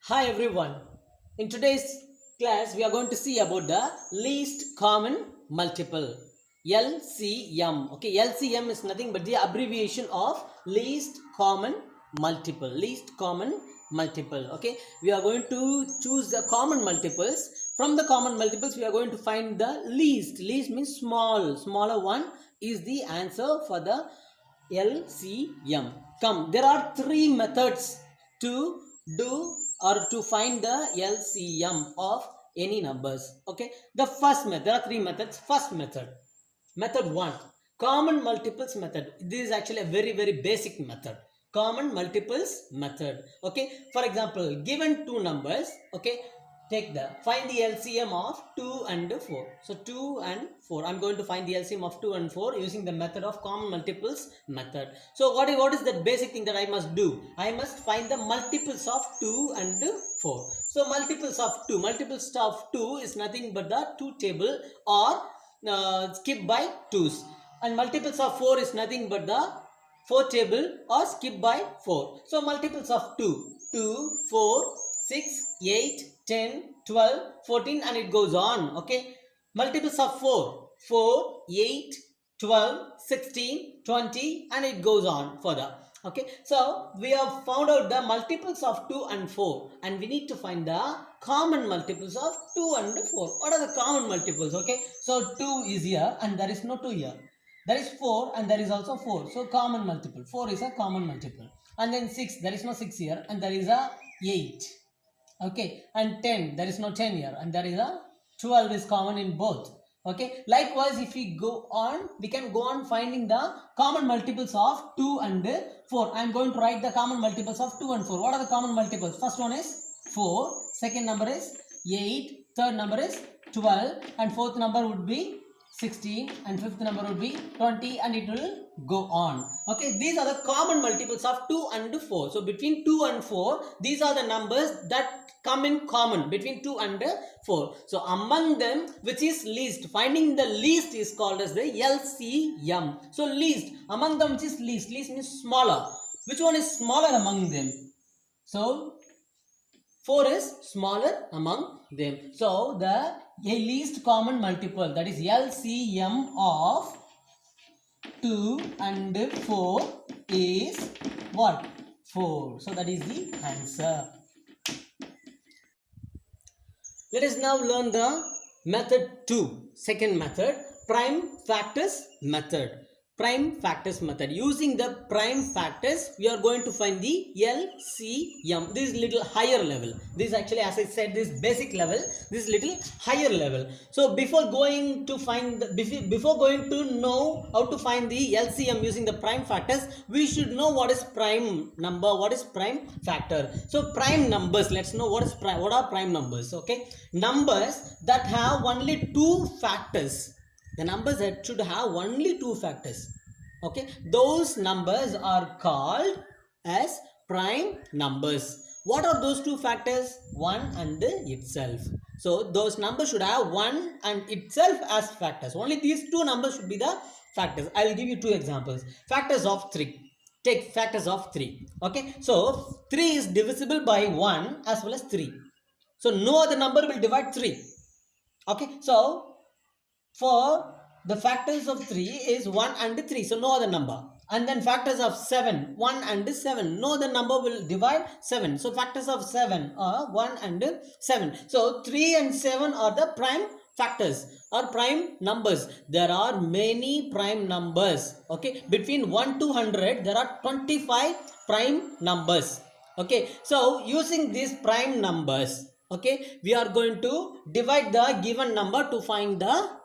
Hi everyone. In today's class, we are going to see about the least common multiple LCM. Okay, LCM is nothing but the abbreviation of least common multiple. Least common multiple. Okay, we are going to choose the common multiples. From the common multiples, we are going to find the least. Least means small. Smaller one is the answer for the LCM. Come, there are three methods to do or to find the LCM of any numbers. Okay, the first method, there are three methods. First method 1, common multiples method. This is actually a very basic method. Common multiples method. Okay, for example, given two numbers, okay, find the LCM of 2 and 4. So 2 and 4, I'm going to find the LCM of 2 and 4 using the method of common multiples method. So what is the basic thing that I must do? I must find the multiples of 2 and 4. So multiples of 2 is nothing but the 2 table or skip by 2's, and multiples of 4 is nothing but the 4 table or skip by 4. So multiples of 2, 4, 6, 8, 10, 12, 14, and it goes on. Okay, multiples of 4, 8, 12, 16, 20, and it goes on further. Okay, so we have found out the multiples of 2 and 4, and we need to find the common multiples of 2 and 4. What are the common multiples? Okay, so 2 is here and there is no 2 here. There is 4 and there is also 4. So common multiple. 4 is a common multiple. And then 6, there is no 6 here and there is a 8. Okay, and 10, there is no 10 here and there is a 12 is common in both. Okay, likewise, if we go on, we can go on finding the common multiples of 2 and 4. I am going to write the common multiples of 2 and 4. What are the common multiples? First one is 4, second number is 8, third number is 12, and fourth number would be 16, and fifth number would be 20, and it will go on. Okay, these are the common multiples of 2 and 4. So between 2 and 4, these are the numbers that come in common between 2 and 4. So among them, which is least, finding the least is called as the LCM. So least, among them which is least means smaller. Which one is smaller among them? So 4 is smaller among them. So the least common multiple, that is LCM of 2 and 4 is what? 4. So that is the answer. Let us now learn the method 2, second method, prime factors method. Prime factors method. Using the prime factors, we are going to find the LCM. This is little higher level. This actually, as I said, this basic level. This is little higher level. So before going to know how to find the LCM using the prime factors, we should know what is prime number, what is prime factor. So prime numbers. Let's know what are prime numbers. Okay, numbers that have only two factors. The numbers that should have only two factors. Okay, those numbers are called as prime numbers. What are those two factors? 1 and itself. So those numbers should have 1 and itself as factors. Only these two numbers should be the factors. I will give you two examples. Factors of 3. Take factors of 3. Okay, so 3 is divisible by 1 as well as 3. So no other number will divide 3. Okay, so for the factors of 3 is 1 and 3, so no other number. And then factors of 7, 1 and 7, no other number will divide 7. So factors of 7 are 1 and 7. So 3 and 7 are the prime factors or prime numbers. There are many prime numbers. Okay, between 1 to 100, there are 25 prime numbers. Okay, so using these prime numbers, okay, we are going to divide the given number to find the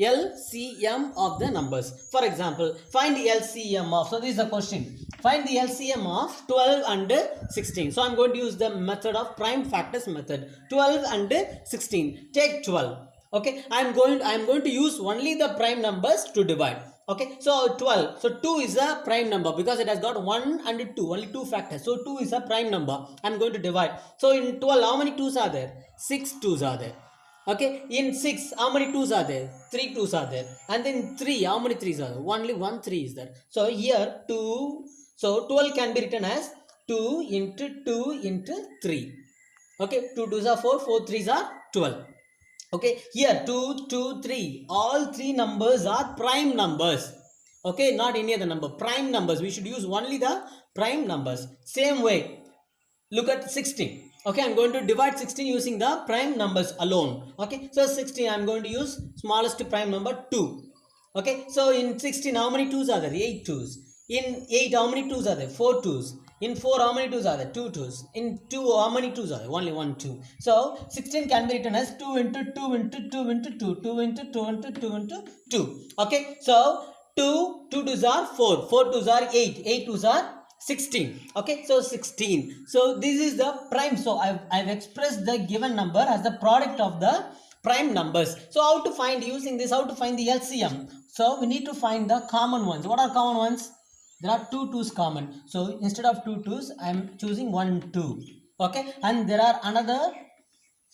LCM of the numbers. For example, find the LCM of, so this is the question, find the LCM of 12 and 16. So I'm going to use the method of prime factors method. 12 and 16. Take 12. Okay, I'm going to use only the prime numbers to divide. Okay, so 12. So 2 is a prime number because it has got 1 and 2, only two factors. So 2 is a prime number. I'm going to divide. So in 12, how many 2's are there? 6 2's are there. Okay, in 6, how many 2's are there? 3 2's are there. And then 3, how many 3's are there? Only 1 3 is there. So here 2, so 12 can be written as 2 into 2 into 3. Okay, 2 2s are 4, 4 3s are 12. Okay, here 2, 2, 3. All three numbers are prime numbers. Okay, not any other number. Prime numbers. We should use only the prime numbers. Same way, look at 16. Okay, I'm going to divide 16 using the prime numbers alone. Okay, so 16 I'm going to use smallest prime number 2. Okay, so in 16 how many 2s are there? 8 2s. In 8 how many 2s are there? 4 2s. In 4 how many 2s are there? 2 2s. In 2 how many 2s are there? Only 1 2. So 16 can be written as 2 into 2 into 2 into 2, 2 into 2 into 2 into 2. Okay, so 2 2s are 4, 4 2s are 8, 8 2s are 16. Okay, so 16. So this is the prime. So I've expressed the given number as the product of the prime numbers. So how to find, using this, how to find the LCM? So we need to find the common ones. What are common ones? There are 2 2s common. So instead of 2 2s, I am choosing 1 2. Okay, and there are another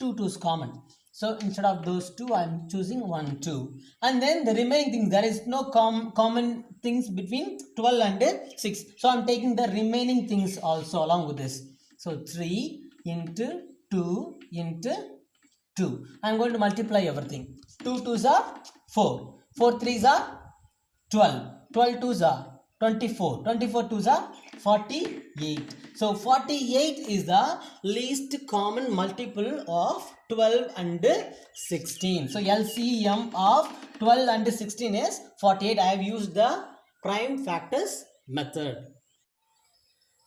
2 2s common. So instead of those two, I am choosing 1 2. And then the remaining things, there is no common things between 12 and 6. So I am taking the remaining things also along with this. So 3 into 2 into 2. I am going to multiply everything. 2 2s are 4. 4 3s are 12. 12 2s are 24. 24 2s are 48. So 48 is the least common multiple of 12 and 16. So LCM of 12 and 16 is 48. I have used the prime factors method.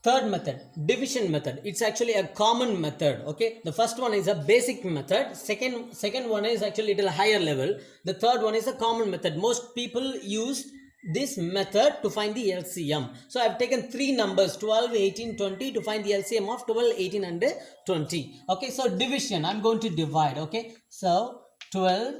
Third method, division method. It's actually a common method. Okay, the first one is a basic method. Second one is actually a little higher level. The third one is a common method. Most people use this method to find the LCM. So I've taken three numbers 12, 18, 20 to find the LCM of 12, 18 and 20. Okay, so division, I'm going to divide. Okay, so 12,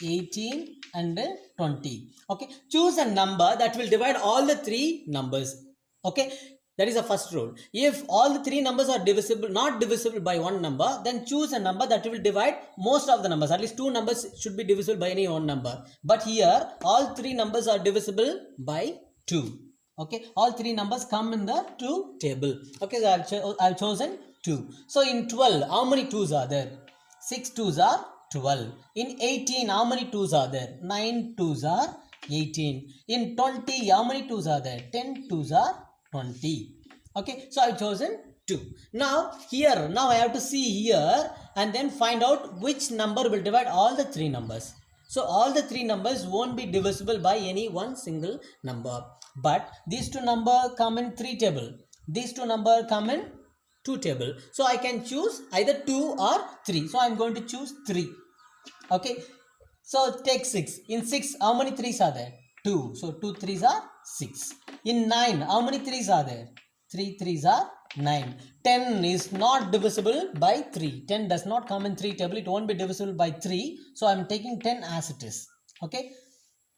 18 and 20. Okay, choose a number that will divide all the three numbers. Okay, that is the first rule. If all the three numbers are divisible, not divisible by one number, then choose a number that will divide most of the numbers. At least two numbers should be divisible by any one number. But here, all three numbers are divisible by 2. Okay, all three numbers come in the 2 table. Okay, so I've chosen 2. So in 12, how many 2s are there? 6 2s are 12. In 18, how many 2s are there? 9 2s are 18. In 20, how many 2s are there? 10 2s are 20. Okay, so I've chosen 2. Now here, now I have to see here and then find out which number will divide all the three numbers. So all the three numbers won't be divisible by any one single number. But these two numbers come in 3 table. These two numbers come in 2 table. So I can choose either 2 or 3. So I'm going to choose 3. Okay, so take 6. In 6, how many 3s are there? 2. So 2 3s are 6. In 9, how many 3s are there? 3 3s are 9. 10 is not divisible by 3. 10 does not come in 3 table. It won't be divisible by 3. So I'm taking 10 as it is. Okay.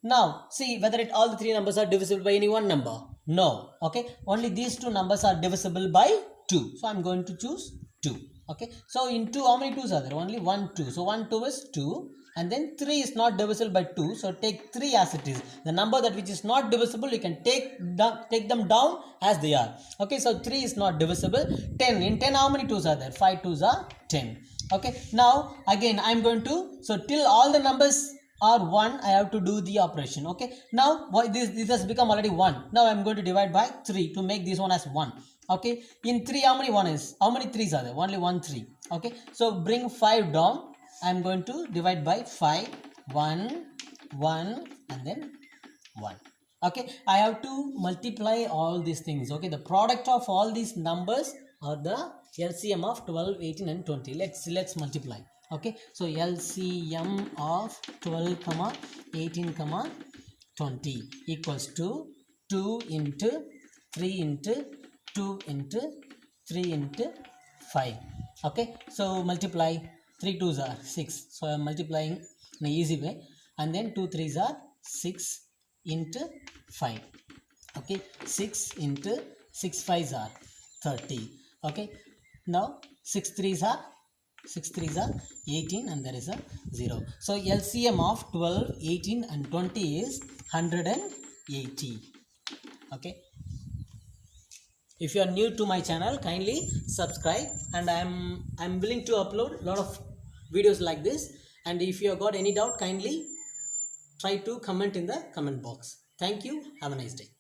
Now see whether all the three numbers are divisible by any one number. No. Okay. Only these two numbers are divisible by 2. So I'm going to choose 2. Okay. So in 2, how many 2s are there? Only 1 2. So 1 2 is 2. And then 3 is not divisible by 2. So take 3 as it is. The number that which is not divisible, you can take them down as they are. Okay, so 3 is not divisible. 10. In 10, how many 2s are there? 5 2s are 10. Okay, now again I'm going to, so till all the numbers are 1, I have to do the operation. Okay, now this has become already 1. Now I'm going to divide by 3 to make this one as 1. Okay, in 3, how many 1 is? How many 3s are there? Only 1 3. Okay, so bring 5 down. I'm going to divide by 5, 1, 1 and then 1. Okay, I have to multiply all these things. Okay, the product of all these numbers are the LCM of 12, 18 and 20. Let's multiply. Okay, so LCM of 12, 18, 20 equals to 2 into 3 into 2 into 3 into 5. Okay, so multiply. 3 2s are 6. So I am multiplying in an easy way. And then 2 3s are 6 into 5. Okay, 6 into 6 5s are 30. Okay, now 6 3s are 18 and there is a 0. So LCM of 12, 18 and 20 is 180. Okay. If you are new to my channel, kindly subscribe, and I'm willing to upload a lot of videos like this. And if you have got any doubt, kindly try to comment in the comment box. Thank you. Have a nice day.